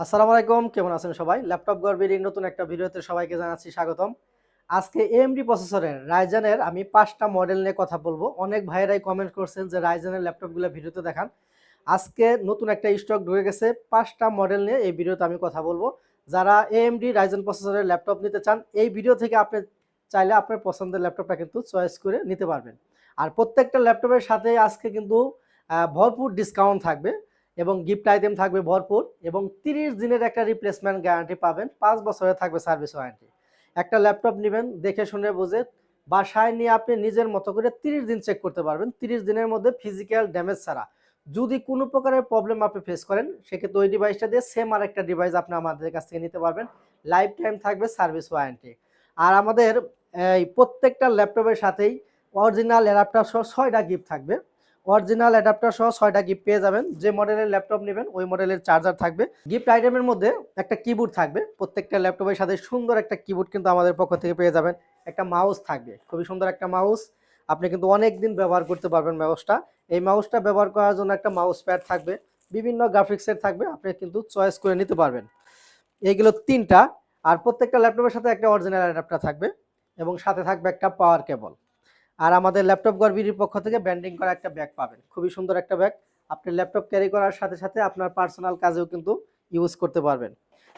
আসসালামু আলাইকুম, কেমন আছেন সবাই? ল্যাপটপ গর্বের এই নতুন একটা ভিডিওতে সবাইকে জানাচ্ছি স্বাগতম। আজকে AMD প্রসেসরের রাইজেনের আমি ৫টা মডেল নিয়ে কথা বলবো। অনেক ভাইয়েরাই কমেন্ট করছেন যে রাইজেনের ল্যাপটপগুলো ভিডিওতে দেখান। আজকে নতুন একটা স্টক ঢুকে গেছে, ৫টা মডেল নিয়ে এই ভিডিওতে আমি কথা বলবো। যারা AMD রাইজেন প্রসেসরের ল্যাপটপ নিতে চান, এই ভিডিও থেকে আপনি চাইলে আপনার পছন্দের ল্যাপটপটা কিন্তু চয়েস করে নিতে পারবেন। আর প্রত্যেকটা ল্যাপটপের সাথে আজকে কিন্তু ভরপুর ডিসকাউন্ট থাকবে এবং গিফট আইটেম থাকবে ভরপুর এবং 30 দিনের একটা রিপ্লেসমেন্ট গ্যারান্টি পাবেন, 5 বছরের থাকবে সার্ভিস ওয়ারেন্টি। একটা ল্যাপটপ নেবেন দেখে শুনে বুঝে বাসায় নিয়ে আপনি নিজের মতো করে 30 দিন চেক করতে পারবেন। 30 দিনের মধ্যে ফিজিক্যাল ড্যামেজ ছাড়া যদি কোনো প্রকারের প্রবলেম আপনি ফেস করেন, সেক্ষেত্রে ওই ডিভাইসটা দিয়ে সেম আর একটা ডিভাইস আপনি আমাদের কাছ থেকে নিতে পারবেন। লাইফ টাইম থাকবে সার্ভিস ওয়ারেন্টি। আর আমাদের এই প্রত্যেকটা ল্যাপটপের সাথেই অরিজিনাল অ্যাডাপ্টার সহ 6টা গিফট থাকবে। অরিজিনাল অ্যাডাপ্টার সহ 6টা গিফট পেয়ে যাবেন। যে মডেলের ল্যাপটপ নেবেন ওই মডেলের চার্জার থাকবে। গিফট আইটেমের মধ্যে একটা কিবোর্ড থাকবে। প্রত্যেকটা ল্যাপটপের সাথে সুন্দর একটা কিবোর্ড কিন্তু আমাদের পক্ষ থেকে পেয়ে যাবেন। একটা মাউস থাকবে, খুবই সুন্দর একটা মাউস। আপনি কিন্তু অনেক দিন ব্যবহার করতে পারবেন মাউসটা। এই মাউসটা ব্যবহার করার জন্য একটা মাউস প্যাড থাকবে, বিভিন্ন গ্রাফিক্সের থাকবে, আপনি কিন্তু চয়েস করে নিতে পারবেন। এইগুলো 3টা। আর প্রত্যেকটা ল্যাপটপের সাথে একটা অরিজিনাল অ্যাডাপ্টার থাকবে এবং সাথে থাকবে একটা পাওয়ার কেবল। আর আমাদের ল্যাপটপ গর্বির পক্ষ থেকে ব্র্যান্ডিং করা একটা ব্যাগ পাবেন, খুবই সুন্দর একটা ব্যাগ। আপনি ল্যাপটপ ক্যারি করার সাথে সাথে আপনার পার্সোনাল কাজেও কিন্তু ইউজ করতে পারবেন।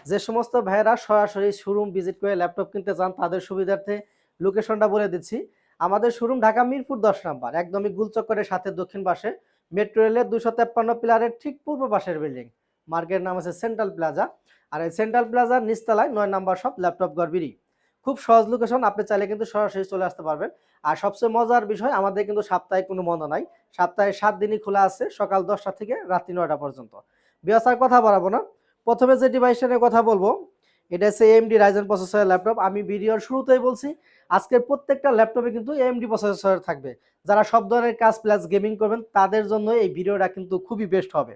যে সমস্ত ভাইয়েরা সরাসরি শোরুম ভিজিট করে ল্যাপটপ কিনতে চান তাদের সুবিধার্থে লোকেশনটা বলে দিচ্ছি। আমাদের শোরুম ঢাকা মিরপুর 10 নম্বর, একদমই গুলচক্করের সাথে দক্ষিণ পাশে, মেট্রো রেলের 253 পিলারের ঠিক পূর্ব পাশের বিল্ডিং। মার্কেটের নাম আছে সেন্ট্রাল প্লাজা। আর এই সেন্ট্রাল প্লাজার নিচতলায় 9 নম্বর শপ ল্যাপটপ গর্বিরই। খুব সহজ লোকেশন, আপনি চাইলে কিন্তু সরাসরি চলে আসতে পারবেন। আর সবচেয়ে মজার বিষয়, আমাদের কিন্তু সাপ্তাহিক কোনো বন্ধ নাই। সপ্তাহে 7 দিনই খোলা আছে, সকাল 10টা থেকে রাত্রি 9টা পর্যন্ত। বিয়াস আর কথা বাড়াবো না, প্রথমে যে ডিভাইসটা নিয়ে কথা বলবো এটা হচ্ছে AMD রাইজেন প্রসেসরের ল্যাপটপ। আমি ভিডিওর শুরুতেই বলছি আজকের প্রত্যেকটা ল্যাপটপে কিন্তু AMD প্রসেসর থাকবে। যারা সব ধরনের কাজ প্লাস গেমিং করবেন তাদের জন্য এই ভিডিওটা কিন্তু খুবই বেস্ট হবে।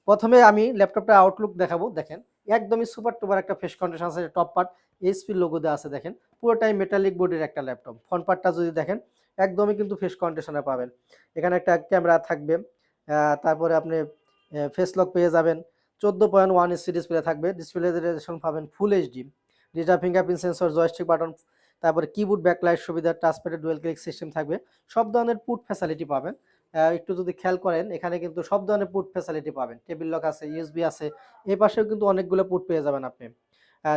প্রথমে আমি ল্যাপটপটা আউটলুক দেখাবো, দেখেন একদমই সুপার টুপার একটা ফেস কন্ডিশন আছে। টপ পার্ট HP লোগো দেওয়া আছে, দেখেন পুরোটাই মেটালিক বডির একটা ল্যাপটপ। ফ্রন্ট পার্টটা যদি দেখেন একদমই কিন্তু ফেস কন্ডিশনে পাবেন। এখানে একটা ক্যামেরা থাকবে, তারপরে আপনি ফেস লক পেয়ে যাবেন। 14.1 ইঞ্চি ডিসপ্লে থাকবে, ডিসপ্লে রেজোলিউশন পাবেন ফুল HD। Digital fingerprint sensor, joystick button, তারপরে কিবোর্ড ব্যাকলাইট সুবিধা, টাচপ্যাডে ডুয়েল ক্লিক সিস্টেম থাকবে। সব ধরনের পুট ফ্যাসিলিটি পাবেন। একটু যদি খেয়াল করেন এখানে কিন্তু সব ধরনের পুট ফ্যাসিলিটি পাবেন। টেবিল লক আছে, USB আছে, এই পাশেও কিন্তু অনেকগুলো পুট পেয়ে যাবেন আপনি।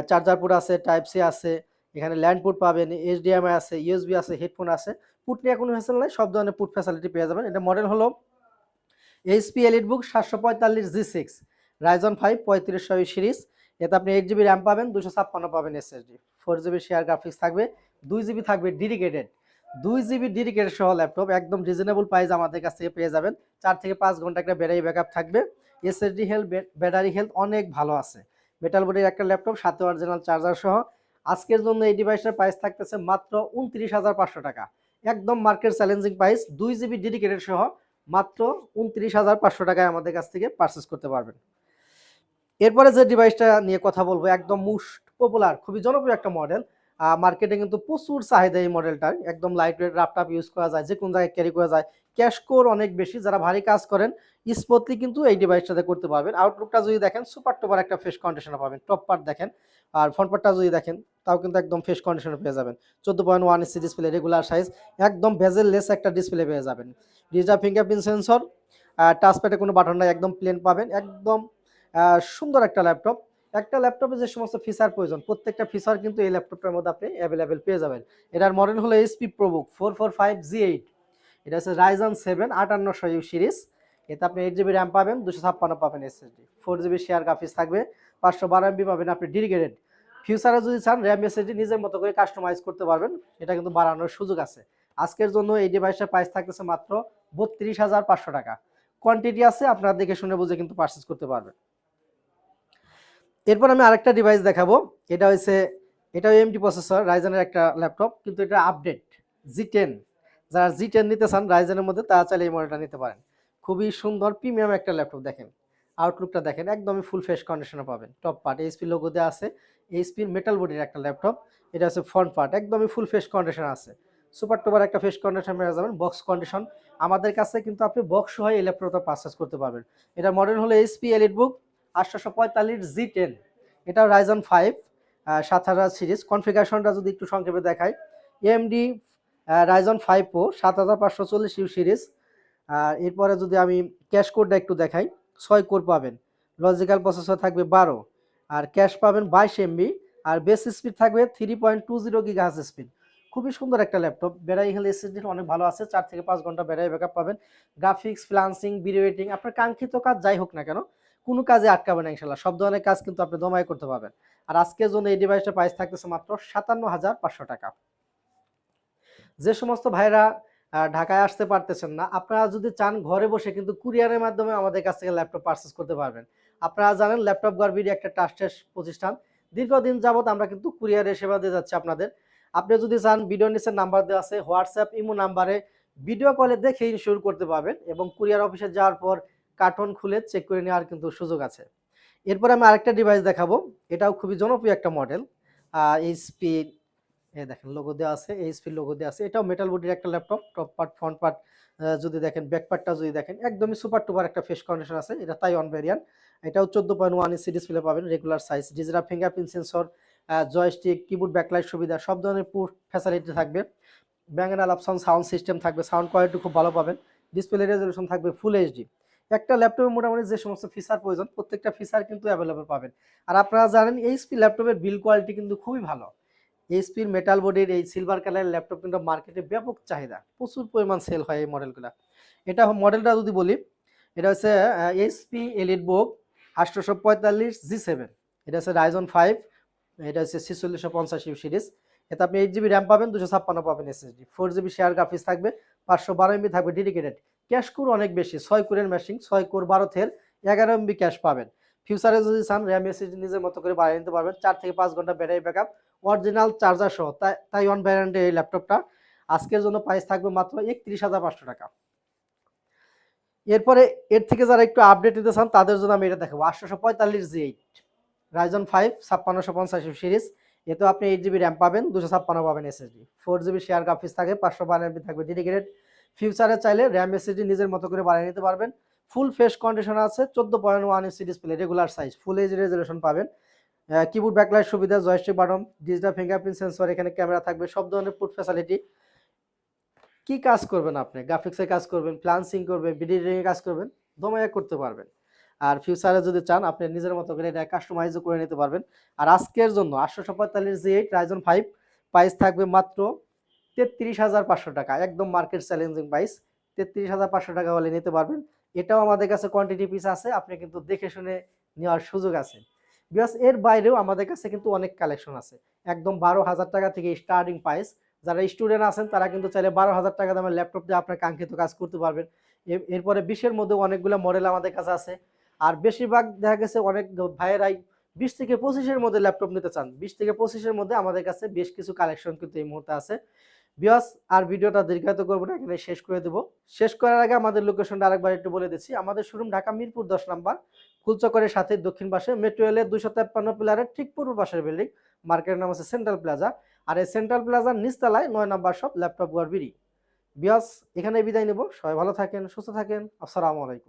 চার্জার পোর্ট আছে, টাইপ সি আছে, এখানে ল্যান্ড পোর্ট পাবেন, HDMI আছে, USB আছে, হেডফোন আছে। পুট নিয়ে কোনো হ্যাসেল নাই, সব ধরনের পুট ফ্যাসিলিটি পেয়ে যাবেন। এটা মডেল হলো HP EliteBook 745G6 Ryzen 5 3500 series. এতে আপনি 8GB র্যাম পাবেন, 256 পাবেন SSD, 4GB শেয়ার গ্রাফিক্স থাকবে, 2GB থাকবে ডেডিকেটেড। 2GB ডেডিকেটেড সহ ল্যাপটপ একদম রিজনেবল প্রাইস আমাদের কাছ থেকে পেয়ে যাবেন। 4 থেকে 5 ঘন্টা একটা ব্যাটারি ব্যাকআপ থাকবে। SSD হেলথ, ব্যাটারি হেলথ অনেক ভালো আছে। মেটাল বডির একটা ল্যাপটপ, সাথে অরিজিনাল চার্জার সহ। আজকের জন্য এই ডিভাইসটার প্রাইস থাকতেছে মাত্র 29,500 টাকা। একদম market challenging price, 2GB dedicated সহ মাত্র 29,500 টাকায় আমাদের কাছ থেকে পারচেস করতে পারবেন। এরপরে যে ডিভাইসটা নিয়ে কথা বলবো একদম মোস্ট পপুলার, খুবই জনপ্রিয় একটা মডেল। মার্কেটে কিন্তু প্রচুর চাহিদা এই মডেলটার। একদম লাইট ওয়েট, ল্যাপটপ ইউজ করা যায়, যে কোন জায়গায় ক্যারি করা যায়। ক্যাশ কোর অনেক বেশি, যারা ভারী কাজ করেন স্মুথলি কিন্তু এই ডিভাইসটাতে করতে পারবেন। আউটলুকটা যদি দেখেন সুপার টুপার একটা ফ্রেশ কন্ডিশনে পাবেন। টপ পার্ট দেখেন, আর ফ্রন্ট পার্টটা যদি দেখেন তাও কিন্তু একদম ফ্রেশ কন্ডিশনে পেয়ে যাবেন। 14.1 ইঞ্চি ডিসপ্লে, রেগুলার সাইজ, একদম ভেজেললেস একটা ডিসপ্লে পেয়ে যাবেন। ডিজিটাল ফিঙ্গারপ্রিন্ট সেন্সর, টাচপ্যাডে কোনো বাটন নাই, একদম প্লেন পাবেন। একদম সুন্দর একটা ল্যাপটপ। একটা ল্যাপটপে যে সমস্ত ফিচার প্রয়োজন প্রত্যেকটা ফিচার কিন্তু এই ল্যাপটপটার মধ্যে আপনি অ্যাভেলেবেল পেয়ে যাবেন। এটার মডেল হলো HP ProBook 445G8। এটা হচ্ছে Ryzen 7 5800U সিরিজ। এতে আপনি 8GB র্যাম পাবেন, 256 পাবেন SSD, 4GB শেয়ার গ্রাফিক্স থাকবে, 512 MB পাবেন আপনি ডেডিকেটেড। ফিউচারে যদি চান র্যাম SSD নিজের মতো করে কাস্টমাইজ করতে পারবেন, এটা কিন্তু বাড়ানোর সুযোগ আছে। আজকের জন্য এই ডিভাইসের প্রাইস থাকতেছে মাত্র 32,500 টাকা। কোয়ান্টিটি আছে, আপনারা দেখে শুনে বুঝে কিন্তু পারচেজ করতে পারবেন। এরপর আমি আরেকটা ডিভাইস দেখাবো। এটা হচ্ছে, এটাও AMD প্রসেসর, রাইজেনের একটা ল্যাপটপ, কিন্তু এটা আপডেট G10। যারা G10 নিতে চান রাইজেনের মধ্যে তারা চাইলে এই মডেলটা নিতে পারেন। খুবই সুন্দর প্রিমিয়াম একটা ল্যাপটপ, দেখেন আউটলুকটা দেখেন একদমই ফুল ফ্রেশ কন্ডিশনে পাবেন। টপ পার্ট HP লোগো দেওয়া আছে, HP মেটাল বডির একটা ল্যাপটপ। এটা হচ্ছে ফ্রন্ট পার্ট, একদমই ফুল ফ্রেশ কন্ডিশন আছে। সুপার টুপার একটা ফ্রেশ কন্ডিশন পেয়ে যাবেন, বক্স কন্ডিশন। আমাদের কাছে কিন্তু আপনি বক্স সহ এই ল্যাপটপটা পারচেজ করতে পারবেন। এটা মডেল হলো HP EliteBook 845 G10, এটা রাইজন 5 7000 সিরিজ। কনফিগারেশনটা যদি একটু সংক্ষেপে দেখাই, AMD Ryzen 5 pro 7540 U series. আর এরপরে যদি আমি ক্যাশ কোডটা একটু দেখাই, 6 কোর পাবেন, লজিক্যাল প্রসেসর থাকবে 12, আর ক্যাশ পাবেন 22 MB, আর বেস স্পিড থাকবে 3.20 গিগাহার্জ স্পিড। খুবই সুন্দর একটা ল্যাপটপ। ব্যাটারি হেলথ এসএসডি অনেক ভালো আছে, 4 থেকে 5 ঘন্টা ব্যাটারি ব্যাকআপ পাবেন। গ্রাফিক্স, ফ্রিল্যান্সিং, ভিডিও এডিটিং, আপনার কাঙ্ক্ষিত কাজ যাই হোক না কেন, কোনো কাজে আটকাবে না ইনশাল্লাহ। সব ধরনের কাজ কিন্তু আপনি দমায় করতে পারবেন। আর আজকের জন্য এই ডিভাইসটার প্রাইস থাকতেছে মাত্র 57,500 টাকা। যে সমস্ত ভাইরা ঢাকায় আসতে পারতেছেন না, আপনারা যদি চান ঘরে বসে কিন্তু কুরিয়ারের মাধ্যমে আমাদের কাছ থেকে ল্যাপটপ পারচেজ করতে পারবেন। আপনারা জানেন ল্যাপটপ গড়বিডি একটা ট্রাস্টেড প্রতিষ্ঠান। দীর্ঘদিন যাবত আমরা কিন্তু কুরিয়ারের সেবা দিয়ে যাচ্ছি আপনাদের। আপনি যদি চান, ভিডিও নিচে নাম্বার দেওয়া আছে, হোয়াটসঅ্যাপ ইমো নাম্বারে ভিডিও কলে দেখে ইনশিওর করতে পারবেন, এবং কুরিয়ার অফিসে যাওয়ার পর কার্টন খুলে চেক করে নেওয়ার কিন্তু সুযোগ আছে। এরপর আমি আরেকটা ডিভাইস দেখাবো, এটাও খুবই জনপ্রিয় একটা মডেল। এইচপি, এই দেখেন লোগো দেওয়া আছে, এইচপি লোগো দেওয়া আছে। এটাও মেটাল বডির একটা laptop. Top part, front part যদি দেখেন, ব্যাক পার্টটা যদি দেখেন, একদমই সুপার টুপার একটা ফেস কন্ডিশন আছে। এটা তাইওয়ান ভ্যারিয়েন্ট। এটাও 14.1 ইঞ্চি ডিসপ্লে পাবেন, regular size, digital fingerprint sensor, joystick, keyboard, backlight সুবিধা, সব ধরনের পুশ ফ্যাসিলিটি থাকবে। ব্যাং এন্ড অপশন সাউন্ড সিস্টেম থাকবে, সাউন্ড কোয়ালিটি খুব ভালো পাবেন। ডিসপ্লে রেজলিউশন থাকবে ফুল এইচডি। একটা ল্যাপটপে মোটামুটি যে সমস্ত ফিচার প্রয়োজন, প্রত্যেকটা ফিচার কিন্তু অ্যাভেলেবল পাবেন। আর আপনারা জানেন এইচপি ল্যাপটপের বিল কোয়ালিটি কিন্তু খুবই ভালো। এইচপির মেটাল বডির এই সিলভার কালারের ল্যাপটপ কিন্তু মার্কেটে ব্যাপক চাহিদা, প্রচুর পরিমাণ সেল হয় এই মডেলগুলো। এটা মডেলটা যদি বলি, এটা হচ্ছে এইচপি এলিট বুক 845 G7। এটা হচ্ছে রাইজন 5, এটা হচ্ছে 4650 সিরিজ। এতে আপনি 8 জিবি র্যাম পাবেন, 256 পাবেন এসএসডি, 4 জিবি শেয়ার গ্রাফিক্স থাকবে, 512 MB থাকবে ডেডিকেটেড। ক্যাশ কোর অনেক বেশি, 6 কোরের মেশিন, 6 কোর 12 থের 11 MB ক্যাশ পাবেন। ফিউচারে যদি চান, র্যাম এসএসডি নিজের মতো করে বাড়িয়ে নিতে পারবেন। 4 থেকে 5 ঘন্টা ব্যাটারি ব্যাকআপ, অরিজিনাল চার্জার সহ। তাইওয়ান ব্র্যান্ডের এই ল্যাপটপটা আজকের জন্য প্রাইস থাকবে মাত্র 31,500 টাকা। এরপরে এর থেকে যারা একটু আপডেট দিতে চান, তাদের জন্য আমি এটা দেখাবো, 845 G8 রাইজন 5 5650 সিরিজ। এতেও আপনি 8 জিবি র্যাম পাবেন, 256 পাবেন এসএসডি, 4 জিবি শেয়ার গ্রাফিক্স থাকে, 512 MB থাকবে ডেডিকেটেড। ফিউচারে চাইলে র্যাম এসএসডি নিজের মতো করে বাড়িয়ে নিতে পারবেন। ফুল ফেস কন্ডিশন আছে, 14.1 inch display, regular size, full HD resolution পাবেন। কিবোর্ড, ব্যাকলাইট সুবিধা, joystick button, digital fingerprint sensor, এখানে ক্যামেরা থাকবে, সব ধরনের পুট ফ্যাসিলিটি। কি কাজ করবেন আপনি, গ্রাফিক্সে কাজ করবেন, ফ্রিল্যান্সিং করবেন, ভিডিও এডিটিং কাজ করবেন, দমায়া করতে পারবেন। আর ফিউচারে যদি চান, আপনি নিজের মতো করে এটা কাস্টমাইজও করে নিতে পারবেন। আর আজকের জন্য 845 G8 রাইজন 5 প্রাইস থাকবে মাত্র 33,500 টাকা, একদম মার্কেট চ্যালেঞ্জিং প্রাইস। 33,500 টাকা হলে নিতে পারবেন। এটাও আমাদের কাছে কোয়ান্টিটি পিস আছে, আপনি কিন্তু দেখে শুনে নেওয়ার সুযোগ আছে। বিকজ এর বাইরেও আমাদের কাছে কিন্তু অনেক কালেকশন আছে, একদম 12,000 টাকা থেকে স্টার্টিং প্রাইস। যারা স্টুডেন্ট আছেন তারা কিন্তু চাইলে 12,000 টাকা দামের ল্যাপটপ দিয়ে আপনার কাঙ্ক্ষিত কাজ করতে পারবেন। এরপরে 20-এর মধ্যে অনেকগুলো মডেল আমাদের কাছে আছে। আর বেশিরভাগ দেখা গেছে অনেক ভাইয়েরাই 20 থেকে 25-এর মধ্যে ল্যাপটপ নিতে চান। 20 থেকে 25-এর মধ্যে আমাদের কাছে বেশ কিছু কালেকশন কিন্তু এই মুহূর্তে আছে। বিকজ আর ভিডিওটা দীর্ঘায়িত করবো না, এখানে শেষ করে দেবো। শেষ করার আগে আমাদের লোকেশনটা আরেকবার একটু বলে দিচ্ছি। আমাদের শোরুম ঢাকা মিরপুর 10 নাম্বার, ফুলচকের সাথে দক্ষিণ পাশে, মেট্রো রেলের 253 পিলারের ঠিক পূর্ব পাশের বিল্ডিং। মার্কেটের নাম হচ্ছে সেন্ট্রাল প্লাজা। আর এই সেন্ট্রাল প্লাজার নিচতলায় 9 নাম্বার শপ ল্যাপটপ গড়বিড়ি। বিয়াস, এখানে বিদায় নেব। সবাই ভালো থাকেন, সুস্থ থাকেন। আসসালামু আলাইকুম।